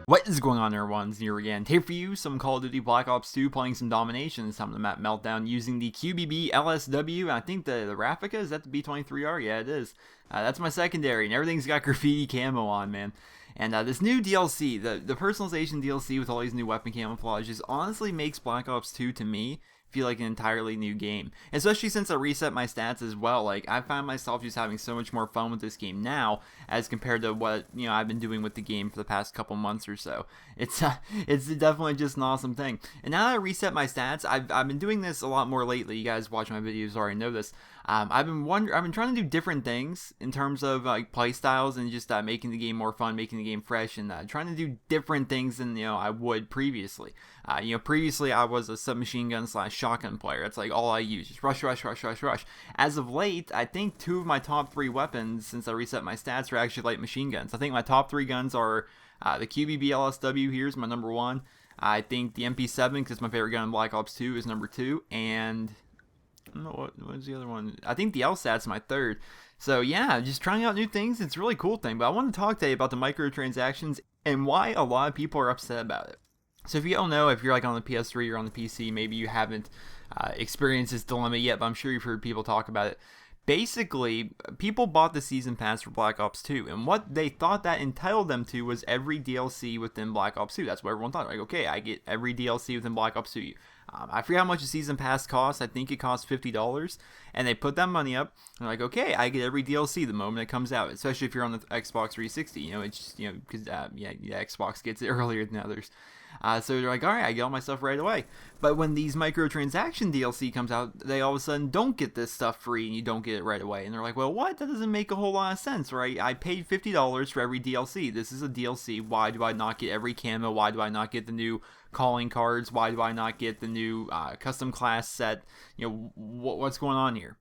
What is going on, everyone? It's Nero again. Here for you, some Call of Duty Black Ops 2, playing some Domination, this time the map Meltdown, using the QBB LSW. I think the Raphica, is that the B23R? Yeah, it is. That's my secondary, and everything's got graffiti camo on, man. And this new DLC, the personalization DLC with all these new weapon camouflages, honestly makes Black Ops 2, to me, feel like an entirely new game, especially since I reset my stats as well. Like, I find myself just having so much more fun with this game now as compared to what I've been doing with the game for the past couple months or so. It's definitely just an awesome thing. And now that I reset my stats, I've been doing this a lot more lately. You guys watch my videos already know this. I've been trying to do different things in terms of like play styles and just making the game more fun, making the game fresh, and trying to do different things than I would previously. Previously I was a submachine gun / shotgun player. That's like all I use, just rush. As of late, I think 2 of my top 3 weapons since I reset my stats are actually light machine guns. I think my top 3 guns are the QBB LSW. Here's my number 1. I think the MP7, because it's my favorite gun in Black Ops 2, is number 2, and I don't know what was the other one. I think the LSAT's my 3rd. So yeah, just trying out new things. It's a really cool thing. But I want to talk today about the microtransactions and why a lot of people are upset about it. So if you don't know, if you're like on the PS3 or on the PC, maybe you haven't experienced this dilemma yet, but I'm sure you've heard people talk about it. Basically, people bought the Season Pass for Black Ops 2, and what they thought that entitled them to was every DLC within Black Ops 2. That's what everyone thought. Like, okay, I get every DLC within Black Ops 2. I forget how much a Season Pass costs. I think it costs $50, and they put that money up. And like, okay, I get every DLC the moment it comes out, especially if you're on the Xbox 360. It's just, because Xbox gets it earlier than others. So they're like, all right, I get all my stuff right away. But when these microtransaction DLC comes out, they all of a sudden don't get this stuff free, and you don't get it right away. And they're like, well, what? That doesn't make a whole lot of sense, right? I paid $50 for every DLC. This is a DLC. Why do I not get every camo? Why do I not get the new calling cards? Why do I not get the new custom class set? What's going on here?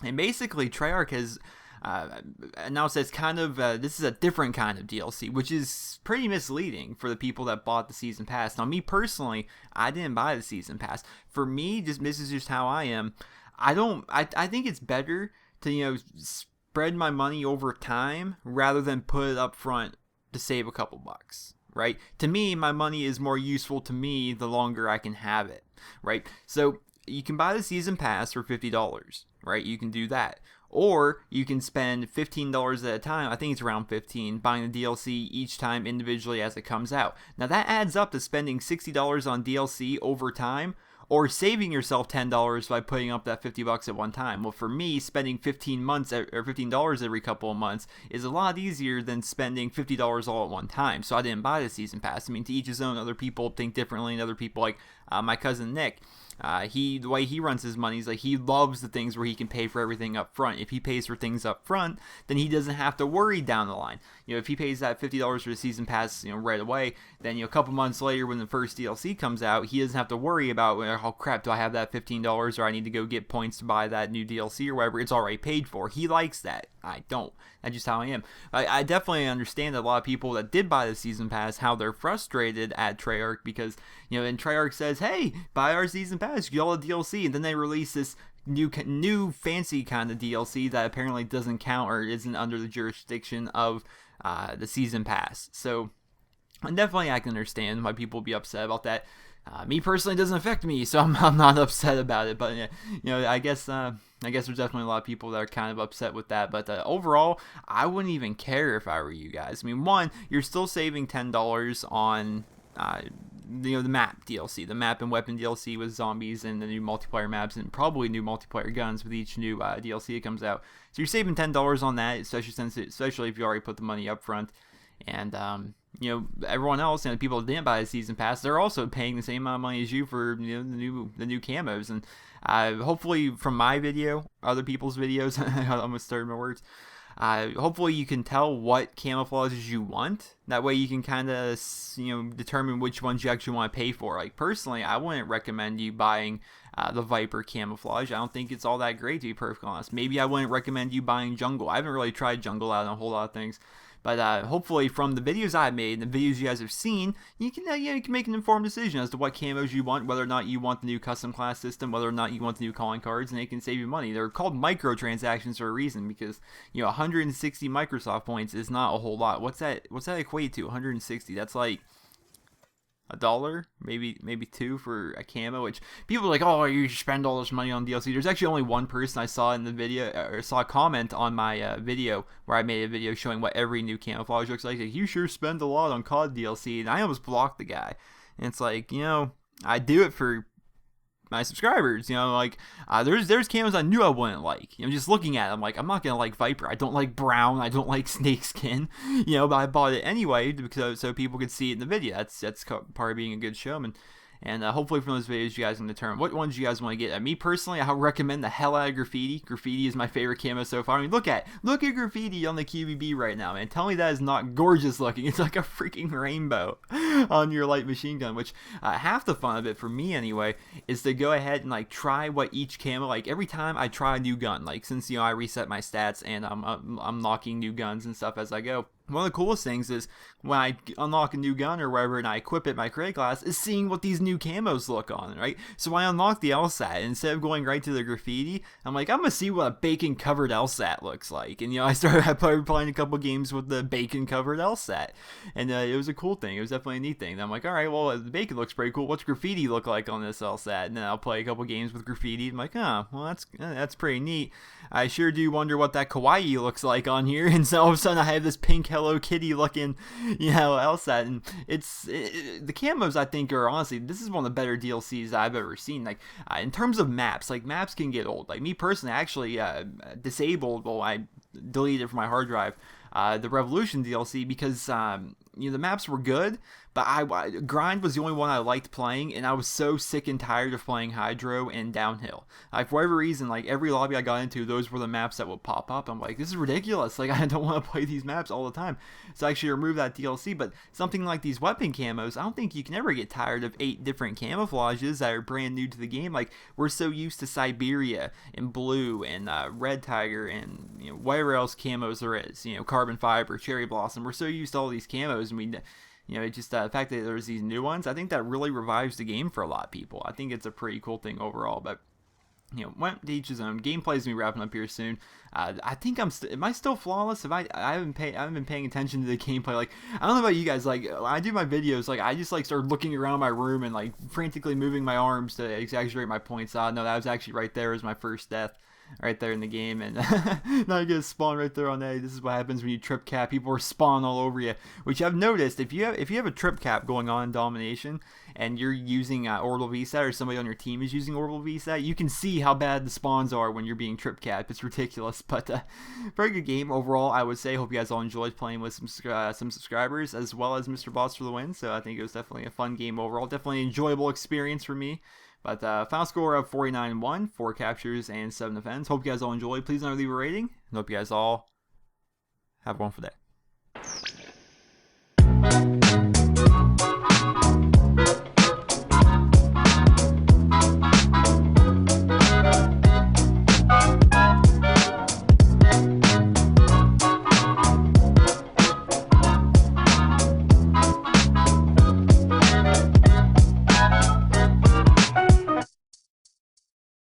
And basically, Treyarch has announced it's kind of this is a different kind of DLC, which is pretty misleading for the people that bought the Season Pass. Now, me personally, I didn't buy the Season Pass. For me, this is just how I am. I think it's better to spread my money over time rather than put it up front to save a couple bucks. Right? To me, my money is more useful to me the longer I can have it. Right? So you can buy the Season Pass for $50. Right? You can do that. Or you can spend $15 at a time, I think it's around 15, buying the DLC each time individually as it comes out. Now that adds up to spending $60 on DLC over time, or saving yourself $10 by putting up that $50 at one time. Well, for me, spending $15 every couple of months is a lot easier than spending $50 all at one time. So I didn't buy the Season Pass. I mean, to each his own. Other people think differently, and other people, like my cousin Nick, the way he runs his money is like he loves the things where he can pay for everything up front. If he pays for things up front, then he doesn't have to worry down the line. If he pays that $50 for the Season Pass, right away, then a couple months later when the first DLC comes out, he doesn't have to worry about, oh crap, do I have that $15 or I need to go get points to buy that new DLC or whatever. It's already paid for. He likes that. I don't. That's just how I am. I definitely understand that a lot of people that did buy the Season Pass, how they're frustrated at Treyarch because, and Treyarch says, hey, buy our Season Pass, get all the DLC, and then they release this new fancy kind of DLC that apparently doesn't count or isn't under the jurisdiction of the Season Pass. So definitely I can understand why people will be upset about that. Me personally, it doesn't affect me, so I'm not upset about it. But I guess there's definitely a lot of people that are kind of upset with that. But overall, I wouldn't even care if I were you guys. I mean, one, you're still saving $10 on the map DLC, the map and weapon DLC with zombies and the new multiplayer maps and probably new multiplayer guns with each new DLC that comes out. So you're saving $10 on that, especially if you already put the money up front. And everyone else, the people that didn't buy a Season Pass, they're also paying the same amount of money as you for the new camos. And hopefully from my video, other people's videos, I almost started my words. Hopefully you can tell what camouflages you want. That way you can kind of determine which ones you actually want to pay for. Like personally, I wouldn't recommend you buying the Viper camouflage. I don't think it's all that great, to be perfectly honest. Maybe I wouldn't recommend you buying Jungle. I haven't really tried Jungle out on a whole lot of things. But hopefully from the videos I made and the videos you guys have seen, you can you can make an informed decision as to what camos you want, whether or not you want the new custom class system, whether or not you want the new calling cards, and it can save you money. They're called microtransactions for a reason, because 160 Microsoft points is not a whole lot. What's that equate to? 160. That's like $1, maybe $2 for a camo, which people are like, oh, you spend all this money on DLC. There's actually only one person I saw in the video, or saw a comment on my video where I made a video showing what every new camouflage looks like. You sure spend a lot on COD DLC, and I almost blocked the guy. And it's like, I do it for my subscribers, like there's camos I knew I wouldn't like. Just looking at it, I'm like, I'm not gonna like Viper. I don't like Brown. I don't like Snakeskin. But I bought it anyway because so people could see it in the video. That's part of being a good showman. And hopefully from those videos you guys can determine what ones you guys want to get. Me personally, I recommend the hell out of Graffiti. Graffiti is my favorite camo so far. I mean, look at Graffiti on the QBB right now, man. Tell me that is not gorgeous looking. It's like a freaking rainbow on your light machine gun, which half the fun of it, for me anyway, is to go ahead and like try what each camo, like every time I try a new gun, like since I reset my stats and I'm unlocking new guns and stuff as I go. One of the coolest things is when I unlock a new gun or whatever and I equip it my crate class is seeing what these new camos look on, right? So when I unlock the LSAT, and instead of going right to the Graffiti, I'm like, I'm gonna see what a bacon covered LSAT looks like. And I started playing a couple games with the bacon covered LSAT, and it was a cool thing. It was definitely a neat thing. And I'm like, all right, well, the bacon looks pretty cool. What's Graffiti look like on this LSAT? And then I'll play a couple games with Graffiti. I'm like, oh, well, that's pretty neat. I sure do wonder what that kawaii looks like on here. And so all of a sudden I have this pink Hello Kitty looking, LSAT. And the camos, I think, are honestly, this is one of the better DLCs I've ever seen. Like, in terms of maps, like, maps can get old. Like, me personally, I actually I deleted it from my hard drive, the Revolution DLC, because, the maps were good, but Grind was the only one I liked playing, and I was so sick and tired of playing Hydro and Downhill. For whatever reason, like, every lobby I got into, those were the maps that would pop up. I'm like, this is ridiculous. Like, I don't want to play these maps all the time. So I actually removed that DLC, but something like these weapon camos, I don't think you can ever get tired of 8 different camouflages that are brand new to the game. Like, we're so used to Siberia and Blue and Red Tiger and, whatever else camos there is, Carbon Fiber, Cherry Blossom. We're so used to all these camos, and we... it's just the fact that there's these new ones, I think that really revives the game for a lot of people. I think it's a pretty cool thing overall, but went to each his own. Gameplay's gonna be wrapping up here soon. I think am I still flawless? I haven't been paying attention to the gameplay. Like, I don't know about you guys. Like, when I do my videos, like, I just like start looking around my room and like frantically moving my arms to exaggerate my points. No, that was actually right there as my first death. Right there in the game, and now you get spawn right there on A. This is what happens when you trip cap. People are spawn all over you, which I've noticed. If you have a trip cap going on in Domination, and you're using Orbital VSAT, or somebody on your team is using Orbital VSAT, you can see how bad the spawns are when you're being trip capped. It's ridiculous, but very good game overall, I would say. Hope you guys all enjoyed playing with some subscribers, as well as Mr. Boss for the win. So I think it was definitely a fun game overall. Definitely an enjoyable experience for me. But final score of 49-1, 4 captures and 7 defense. Hope you guys all enjoyed. Please don't leave a rating. And hope you guys all have a wonderful day.